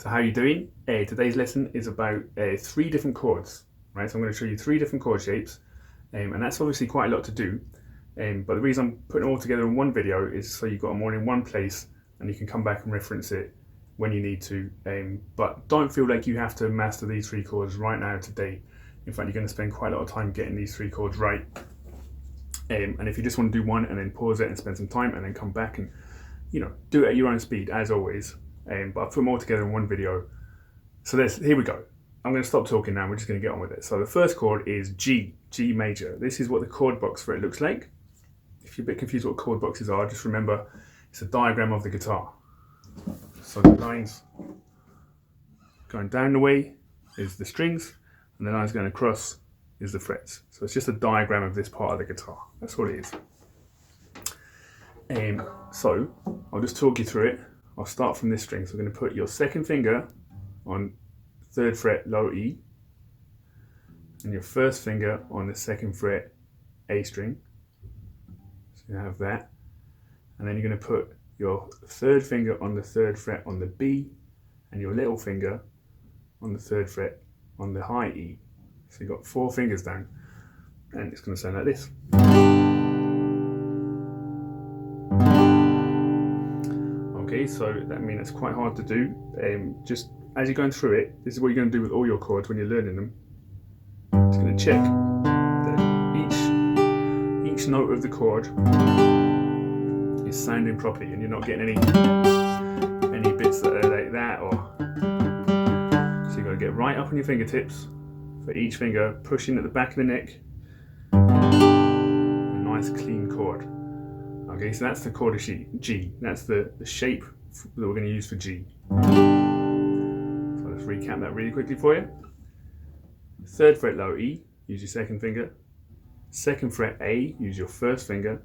So how are you doing? Today's lesson is about 3 different chords, right? So I'm going to show you 3 different chord shapes, and that's obviously quite a lot to do. But the reason I'm putting it all together in one video is so you've got them all in one place and you can come back and reference it when you need to. But don't feel like you have to master these 3 chords right now today. In fact, you're going to spend quite a lot of time getting these 3 chords right. And if you just want to do one and then pause it and spend some time and then come back and do it at your own speed as always. But I've put them all together in one video. So here we go. I'm going to stop talking now. We're just going to get on with it. So the first chord is G major. This is what the chord box for it looks like. If you're a bit confused what chord boxes are, just remember it's a diagram of the guitar. So the lines going down the way is the strings, and the lines going across is the frets. So it's just a diagram of this part of the guitar. That's what it is. So I'll just talk you through it. I'll start from this string. So we're going to put your second finger on 3rd fret low E and your first finger on the 2nd fret A string. So you have that. And then you're going to put your 3rd finger on the 3rd fret on the B and your little finger on the 3rd fret on the high E. So you've got 4 fingers down, and it's going to sound like this. Okay, so that means it's quite hard to do. Just as you're going through it, this is what you're going to do with all your chords when you're learning them. Just going to check that each note of the chord is sounding properly, and you're not getting any bits that are like that. So you've got to get right up on your fingertips for each finger, pushing at the back of the neck. A nice clean chord. Okay, so that's the chord of G. That's the shape that we're going to use for G. So let's recap that really quickly for you. 3rd fret low E, use your 2nd finger. 2nd fret A, use your 1st finger.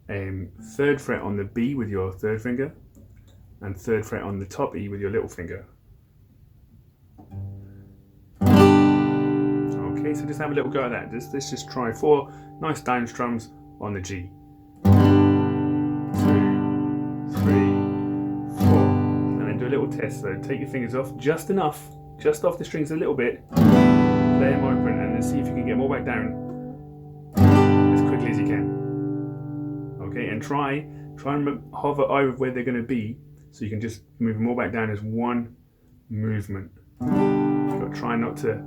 3rd fret on the B with your 3rd finger. And 3rd fret on the top E with your little finger. Okay, so just have a little go at that. Let's just try 4 nice down strums on the G. 2, 3, 4. And then do a little test. So take your fingers off just enough, just off the strings a little bit. Lay them open and then see if you can get them all back down as quickly as you can. Okay, and try and hover over where they're going to be so you can just move them all back down as one movement. You've got to try not to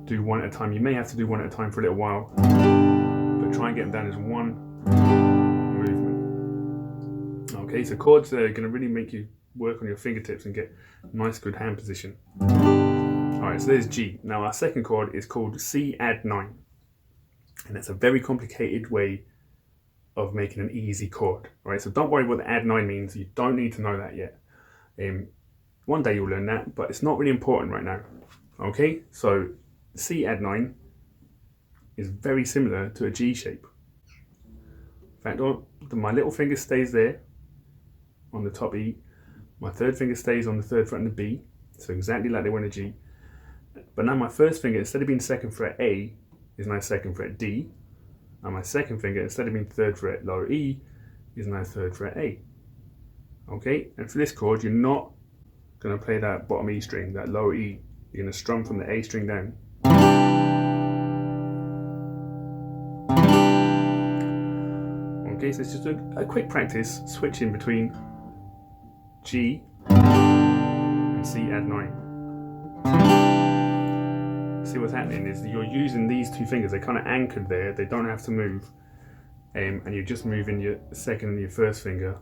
do one at a time. You may have to do one at a time for a little while, but try and get them down as one movement. Okay, so chords are going to really make you work on your fingertips and get nice good hand position. Alright, so there's G. Now our second chord is called C add 9. And it's a very complicated way of making an easy chord. Alright, so don't worry what the add 9 means. You don't need to know that yet. One day you'll learn that, but it's not really important right now. Okay, so C add 9 is very similar to a G shape. In fact, my little finger stays there on the top E. My 3rd finger stays on the 3rd fret on the B. So exactly like they were in a G. But now my 1st finger, instead of being 2nd fret A, is now 2nd fret D. And my 2nd finger, instead of being 3rd fret lower E, is now 3rd fret A. Okay, and for this chord, you're not going to play that bottom E string, that lower E. You're going to strum from the A string down. Okay, so it's just a quick practice switching between G and C add 9. See what's happening is you're using these 2 fingers, they're kind of anchored there, they don't have to move, and you're just moving your 2nd and your 1st finger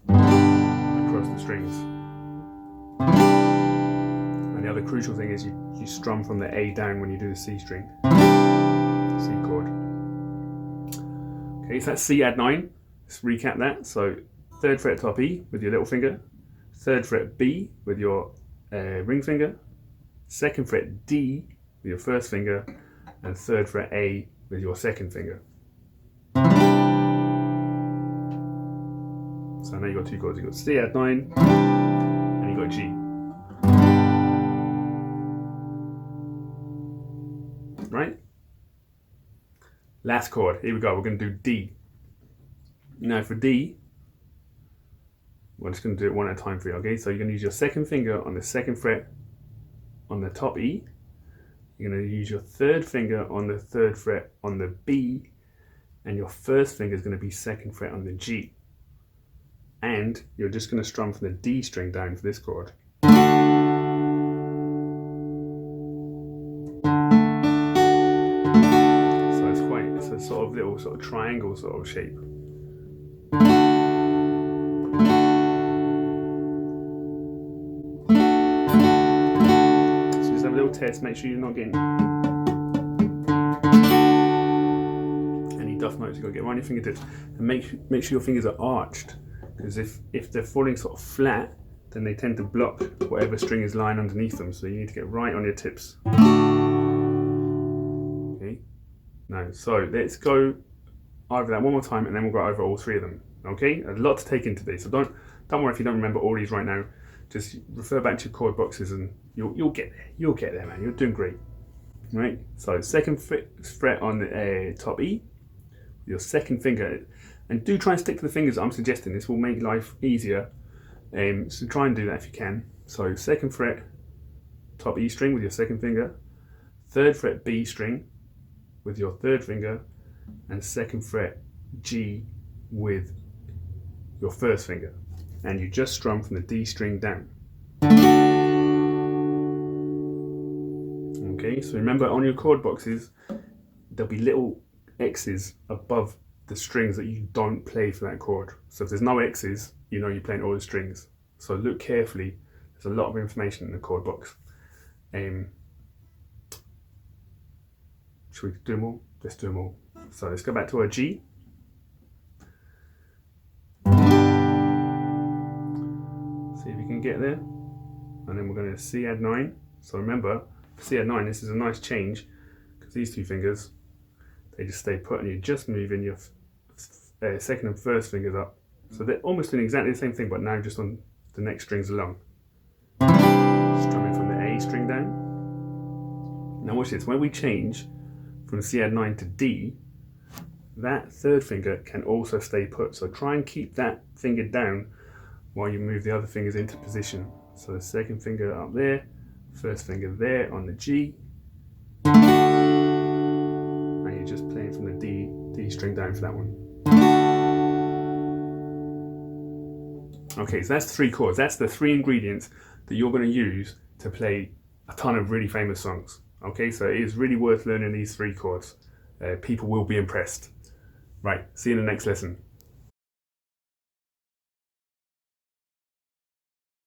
across the strings. And the other crucial thing is you strum from the A down when you do the C string, C chord. Okay, so that's C add 9. Let's recap that. So 3rd fret top E with your little finger, 3rd fret B with your ring finger, 2nd fret D with your 1st finger, and 3rd fret A with your 2nd finger. So now you've got 2 chords. You've got C add 9 and you've got G. Right? Last chord, here we go, we're going to do D. Now for D, We're just going to do it one at a time for you, okay? So you're going to use your second finger on the second fret on the top E. You're going to use your third finger on the third fret on the B, and your first finger is going to be second fret on the G. And you're just going to strum from the D string down for this chord. So it's a sort of little sort of triangle sort of shape. So just have a little test, make sure you're not getting any duff notes. You've got to get around your fingertips and make sure your fingers are arched, because if they're falling sort of flat, then they tend to block whatever string is lying underneath them. So you need to get right on your tips. Okay. Now, so let's go over that one more time, and then we'll go over all three of them. Okay. A lot to take in today, so don't worry if you don't remember all these right now. Just refer back to your chord boxes, and you'll get there. You'll get there, man. You're doing great. Right. So second fret on the top E, your second finger. And do try and stick to the fingers I'm suggesting. This will make life easier. So try and do that if you can. So second fret, top E string with your second finger, third fret B string with your third finger, and second fret G with your first finger. And you just strum from the D string down. Okay, so remember on your chord boxes, there'll be little X's above the strings that you don't play for that chord. So if there's no X's, you know you're playing all the strings. So look carefully. There's a lot of information in the chord box. Should we do them all? Let's do them all. So let's go back to our G. See if you can get there. And then we're going to C add 9. So remember, C add 9, this is a nice change, because these two fingers, they just stay put, and you're just moving your second and first fingers up. So they're almost doing exactly the same thing, but now just on the next strings along. Strumming from the A string down. Now watch this, when we change from C add 9 to D, that third finger can also stay put. So try and keep that finger down while you move the other fingers into position. So the second finger up there, first finger there on the G, and you're just playing from the D string down for that one. Okay, so that's 3 chords. That's the 3 ingredients that you're going to use to play a ton of really famous songs. Okay, so it is really worth learning these 3 chords. People will be impressed. Right, see you in the next lesson.